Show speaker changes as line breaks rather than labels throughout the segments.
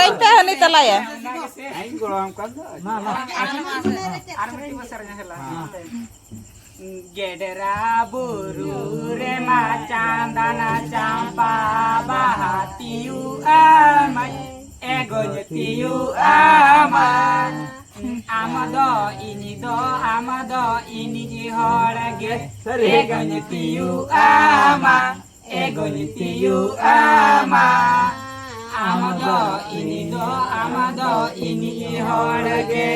Aing teh hani tala ya.
Aing golong kan. Gedera buru rema candana campa bahatiu amai egonya tiu amai amado ini jihorage egonya tiu ama egonya tiu ama amado ini jihorage.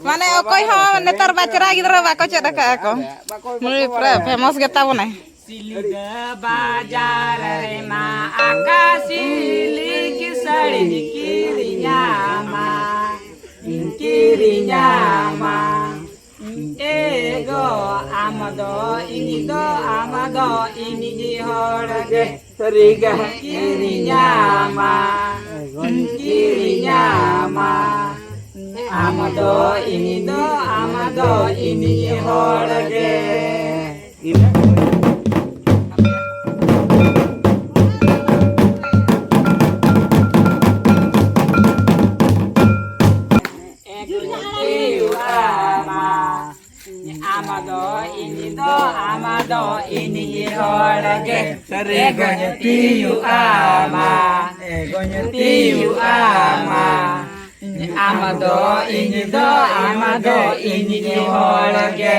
Mane okoy ho netar bachara gidra bako cheda ka ako. Muri famous geta bone. Silida bajar re ma akasili ki sari kirinya ma ego amado ini dihorage sariga kirinya ma amado ini horage. Amado ini horage egonya tiu ama amado ini horage.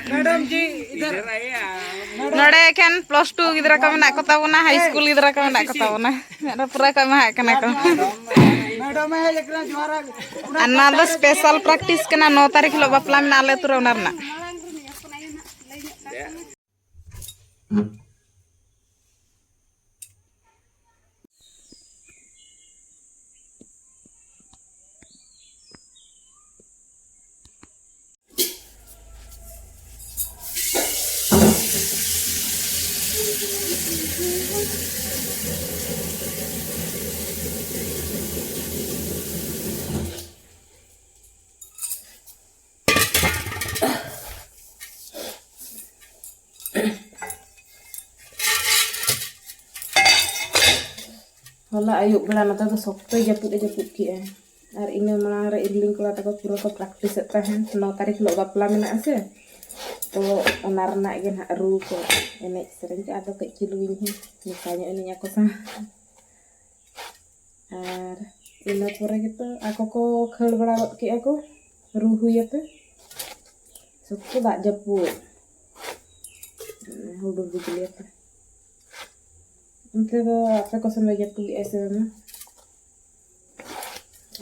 Madam ji इधर नडे केन plus 2 गिदरा का मेना को ताबना high school गिदरा का मेना को ताबना मेरा पूरा का मा कना को मैडम है एकरा जोरा अन्ना द स्पेशल प्रैक्टिस कना 9 तारीख लो बापला मेना आले तुरा उनारना Hola ayub belah nata tu sokto japut ki ar ina malang re idling kula ta ko pura ko praktis tahan 9 tarik lo bapla mena ase to onarna gen haru ko enek sering ke ada kecil wingi misalnya ini aku sa ar ina pura gitu aku ko khel bala ki aku ruhu ya pe sokto dak japut hudur bijli apa Entonces, apa cosa me llega tu ese no?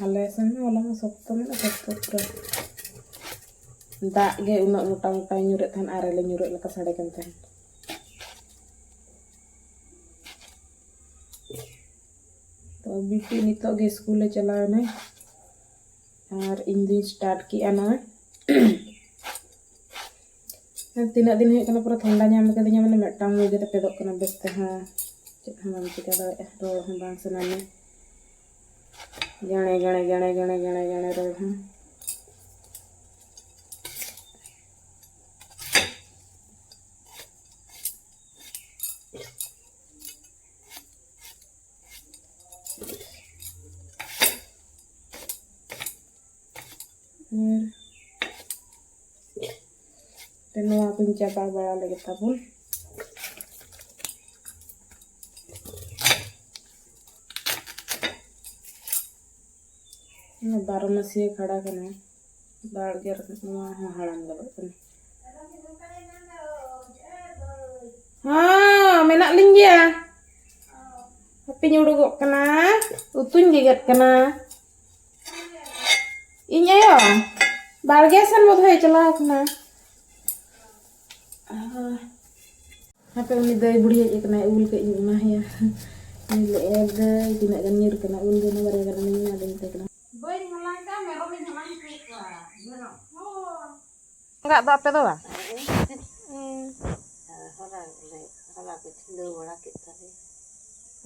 Alasan wala masokto na sokto pro. Da ge una muta nyuret tan arele nyuret la kasade kan tan. तो BT नितो गे school चला ना और इंदी start किया ना तीन दिन है पूरा ठंडा नाम कदिया माने मेटांग मुगे ते पेदक कना बेस्ते हां हम चिका रोड हम बांग सनाने गणे रोड हम Tenua kunci bala lagi tabun. Ini baru masih khada kena. Barger semua halang lagi. Menak linggi ya. Tapi nyuruh kena, utun gigat kena. Inya yo. Bargesan mau tuh celah kena. Apa uni day buढ़ी hej kena ul ke iu mah ya. Ini le day tina kan nyir kena ul gana bare kan ni ada inte kena. Boy ngalang ka merom ni ngalang ka. Enggak tuh apa tuh, Bang?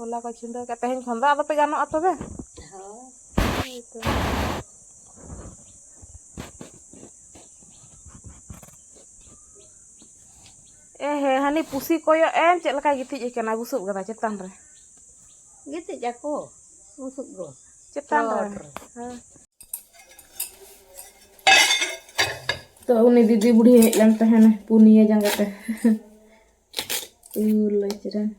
Hola ko chindo ka tehin khonda ado pe gano ato be. Itu. Hani pusi koyo cek leka gitij ikan busuk kata cetan re.
Gitu jago, busuk go.
Cetan re. Tuh uni didi buढ़ी yang tahan punia jang kata. Ulai ceran.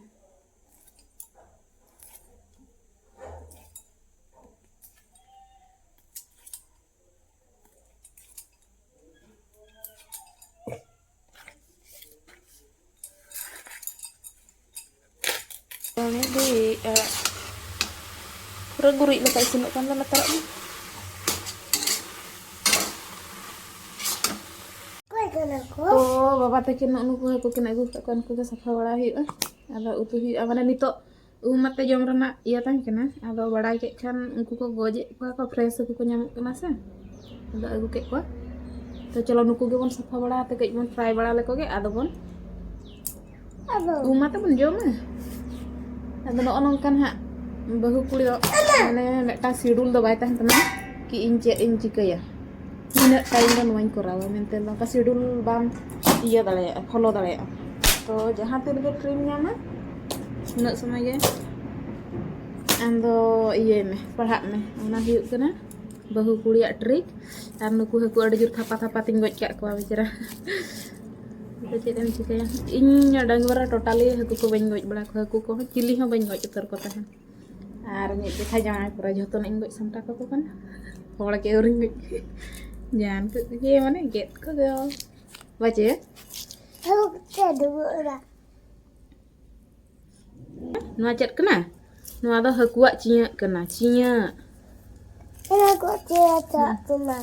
Ini di kurang gurih lah kayak sinuk kan lah taruh ni. Oh, bapak teh kena nuku aku kena gu kan ku ke safa bala hiu. Ada utuh hiu amana nitok umat teh jom rena iya tah kena. Ada badai kek kan unku ko gojek ko fresh ku ko nyamuk kena sa. Ada agu kek ko. To chalo nuku ge bon safa bala teh kek bon fry bala le ko ge ada bon. Umat teh bon jom ah. Ada no kan hak bahu kuli do mane metang sidul do bai tahan tenan ki inci ke ya. Ina time kan wain korawa mente lo ka sidul bang iya dale follow dale. To jahan tin ge trim nya mah nak sama ge ando iya me parhak me ona hiu kana bahu kuli trik ar nuku haku ada jur thapa-thapa tinggoj kak ko bicara. Cek em cikaya inya dangwara totally haku ko bañ goj bala ko haku ko cili ho bañ goj utar ko tahan ar ni dekha jangan pura joto ning goj samta ko kan hol ke uring goj jangan ke ye mane get ko go bace
Aku dulu ora.
no chat kena no ada haku cinya kena cinya
Aku cerita cuma.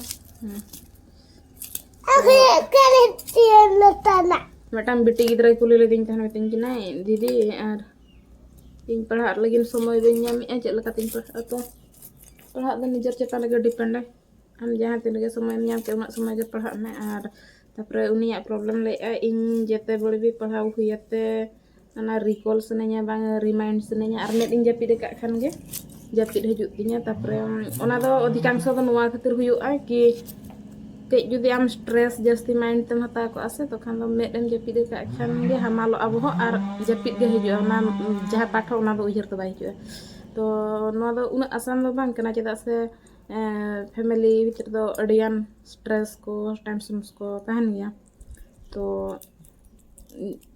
Aku kali tiada tanah.
Matam bitti gidra kuli le din tan metin kina didi ar ting pahar lagi somoy ben nyami cek leka ting pah atau pahar dan nijar cetan lagi depend am jahan tin lagi somoy nyam ke unak somoy jar pahar me ar tapre unia problem le in jete boleh bi pahar huyate ana recall senenya bang remind senenya ar net in japi dekak kan ge japit hajuk tinya tapre ona do odikangso to nuwa khatir huyu ai ki kayak jadi am stress just main tem hata ko ase to kan lo met dem japit de ka kan dia hamalo abu ho ar japit ge heju na jaha patho na do uhir to bai ju to no do una asan do bang kana cheda se family bhitar do adian stress ko tensions ko tahan ya to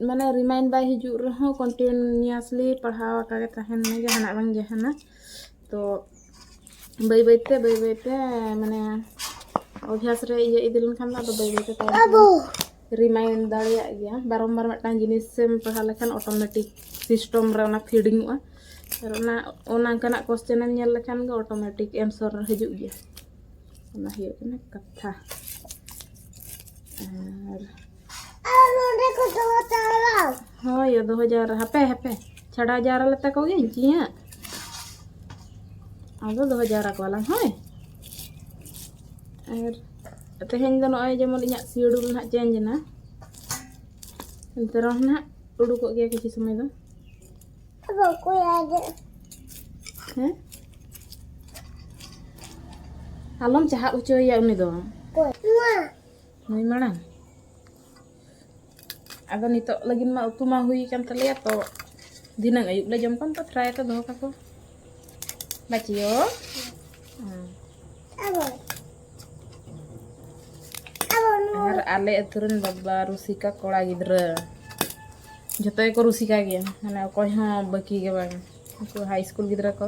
mane remind bai heju reho continuously padhawa ka tahan me jahana bang jahana to bai bai te mane अभ्यास रे ये इदिलन Khan ado bai bai ta remind daria gya barombar metang jinis sem pahal lekan automatic system re ona feeding wa karena ona kana question nyel lekan ga automatic answer haju gya ona hiu kana katha
Alo deko to tara.
हो ये 2000 hape छड़ा jar लेता को गे जिया आदो 2000 को lang hoy R তেহেন do noy jemon inya schedule na change na enteroh na udukok ge kici samay do
Aku ada.
alom caha uco ya uni do
Wah.
noy marang ado nitok lagi ma utu ma hui kan tele to dinang ayub la jam kon to try to do ka ko bacio
Apa?
ar ale turun baba rusika kola gidra joto ko rusika ge mane ko ha baki ge bang ko high school gidra ko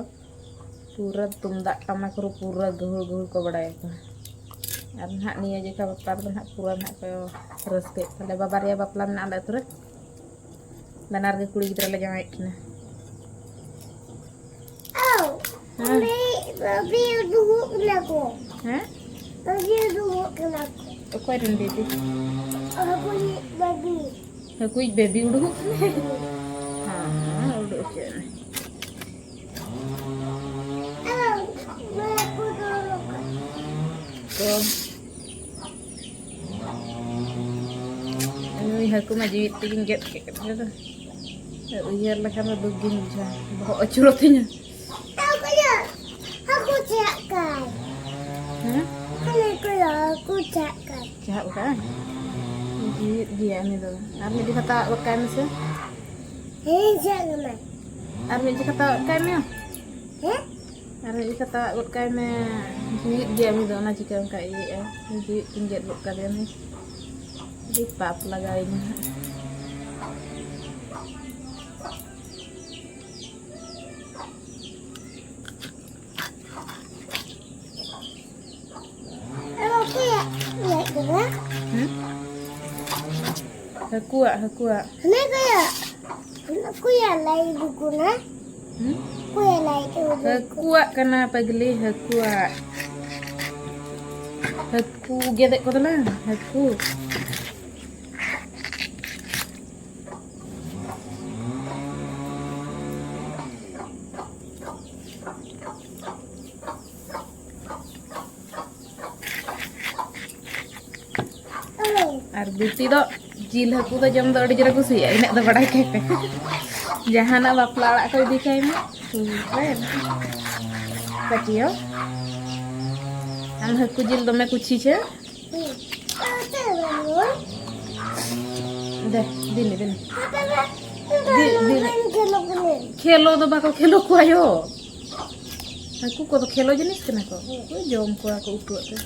pura tumdak tamak ru pura gahul ko badai ko ar hak niya je ka bapar hak pura hak ko raske tale babar ya baplan na ala tur banar ge kuli gidra la jangai kina
Oh. Babi dulu kenako. Babi dulu kenako.
ko rin diti
Aku ni babi.
Hakuy baby uduk. Uduk aja.
Aku dulu.
Tuh. Ini haku maju tinggi kayak gitu. Iya lah karena begini aja. Bawa curutinya.
Aku cakap.
Hah?
Aku cakap.
Jahat kan? Dia nih tuh. Army dikata bukan sih?
Jangan.
Army dikata bukan ya? Army dikata bukan ya? Dia nih tuh nasi kau kayak ya. Jadi tinggi bukan ya nih. Di pap lagainya.
Aku ya, lihat dulu.
Hakua.
Aku ya lain buku na. Aku ya lain buku.
Hakua kenapa geli hakua? Haku gedek kau lah. Haku. Arbuti do jil haku do jam do adi jera kusi ya inak do badai kayak jahana bapla ala kau di kayak mah keren kacil am haku jil do me kuci ce deh dini khelo do bako khelo ku ayo aku ko do khelo jenis kena ko jom ku aku utu tu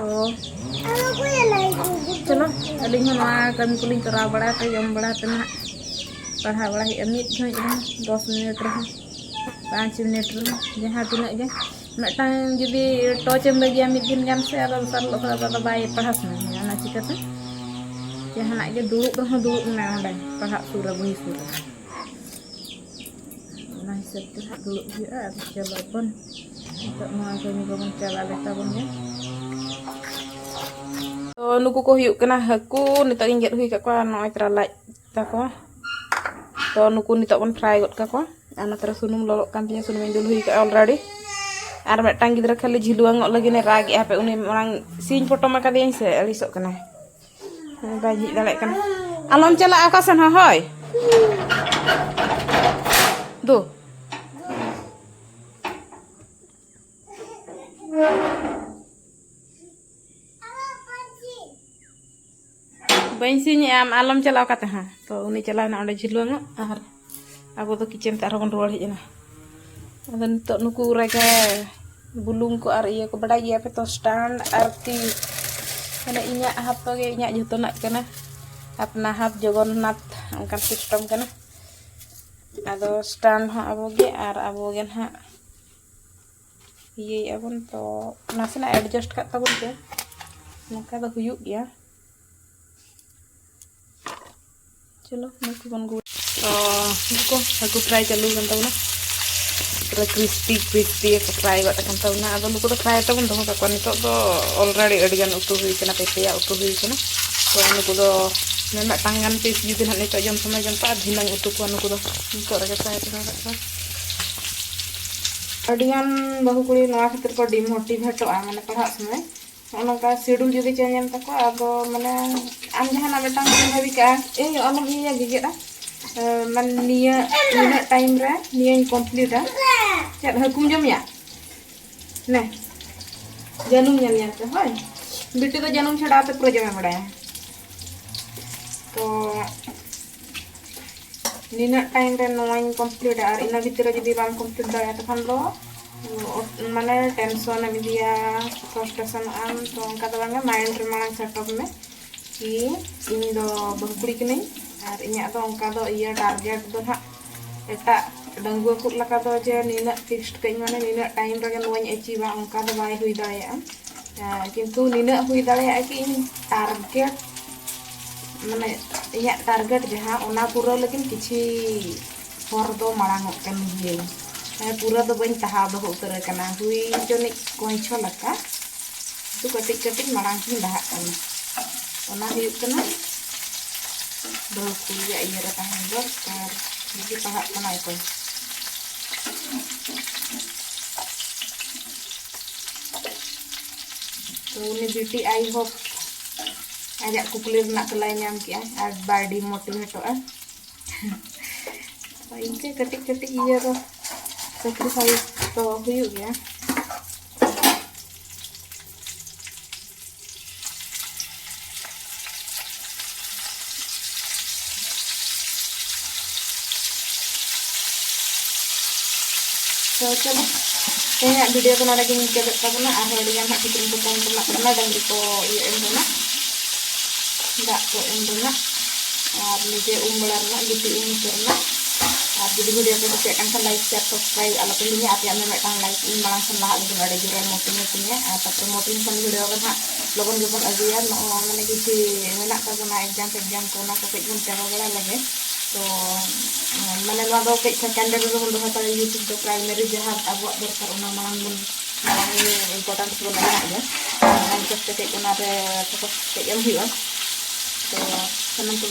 तो चलो अलिंग कमी को करा बड़ा जम बड़ा पढ़ा बड़ा मिट घड़ी 10 मिनट रहा 5 मिनट रहा जहाँ तीना गे मिट्टान जुदी टच लगे मिट दिन गान से साल बै पढ़ा सना चिकाते जहाँ गे दुड़ब रहा दुड़ब ना पढ़ा सूर बही सूर हिसाब से दुड़ब चलो बन कमी को बन चला लेता बन गे तो नुकु को हुयुक कना हाकु नितो इन गेट हुई का को नय तरा लाज ताको तो नुकु नितो बन फ्राई गद का को आना तरा सुनुम ललो कान तिया सुनुम इन दुल हुई का ऑलरेडी आर मेटांग गिद्रा खाली झिलुआंग लगी ने राग आपे उनी मांग सीन फोटो मा का देन से अलिसो कना बाय झि दाले कना आलम चला आकाशन होय दो बंसी आम आलम चलाव काते हाँ तो उनी चलावना ओंडे झिलुआंग आर आबो तो किचन ते आरोन रोड हेजना अदो नितो नुकु रेगा बुलुंग को आर इया को बडाय गिया पे तो स्टैंड आर ती माने इnya हाथ तो गे इnya जतो ना कना अपना हाथ जगन्नाथ अंकन सिस्टम कना अदो स्टैंड हा आबो गे आर आबो गे हा ये अबन तो नासना एडजस्ट का तबन के नका दो हुयु गया चलो नुकु बन गु तो नुकु हाकु फ्राई चालू गन तबना पूरा क्रिस्पी को फ्राई गट kan तबना अदो नुकु तो फ्राई तबन दो का नितो तो ऑलरेडी अडिगन उतु हुई कना पेपेया उतु हुई कना तो नुकु दो मेमा tangan पीस जुदी हने तो जम समय जम पा धिनंग उतु को नुकु दो नितो रे फ्राई तबना का अडिगन बहु कुड़ी नवा खातिर को डिमोटिवेट माने पढ़ा समय ओनका शेड्यूल जुदी चेंज एम तको अब माने आम जहाना बेटा भाभी का ए अलग निया गिगेदा मन निया निना टाइम रे निया कंप्लीट आ चेत हकुम जमिया ने जानूम जमिया तो होय बिटी तो जानूम छड़ा पे पूरा जमे बड़ाया तो निना टाइम रे नोवा कंप्लीट आ इना भीतर जुदी बाम कंप्लीट दाया तो खान दो माने टेंशन में दिया फ्रस्ट्रेशन आम तो उनका तो बांगा माइंड रे मांग सेटअप में कि इन दो बहुकुड़ी कनी और इना तो उनका तो इया टारगेट दो हा एटा डंगुआ को लका दो जे निना फिक्स्ड कई माने निना टाइम रे नोई अचीव उनका तो बाय हुई दाया किंतु निना हुई दाया कि इन टारगेट माने इया टारगेट जहां ओना पूरा लेकिन किछि हर दो मांग कन पूरा तो बन तहा दो उतर कना हुई जनिक कोइछो लका itu ketik-ketik marang sini dah kan. Ona hiup kena. Baru kuliah iya tahan dokter. Jadi pahak kena itu. So ini beauty I hope ajak ku clear nak kelai nyam ki ar body motivate to ince ketik-ketik iya to sacrifice to hiup ya. So coba kayak video ko na laging kagat pa na ahal dengan hak kirim putang kena dan di ko iya na enggak ko na nije umbelar na gitu na jadi video ko cek kan like share subscribe ala pilihnya api ame metang like ini malang senlah gitu ada juran motifnya atau promoting kan video kan hak logon gopon ajian no mana gitu enak ka na exam ko na ko pun cara bala lagi तो मैंने वादो के secondary रो हम दोहता YouTube तो primary जहां अब दरकार उना मांग इम्पोर्टेंट बन है हम जस्ट के कोना रे फोकस के एम हुआ तो सनम को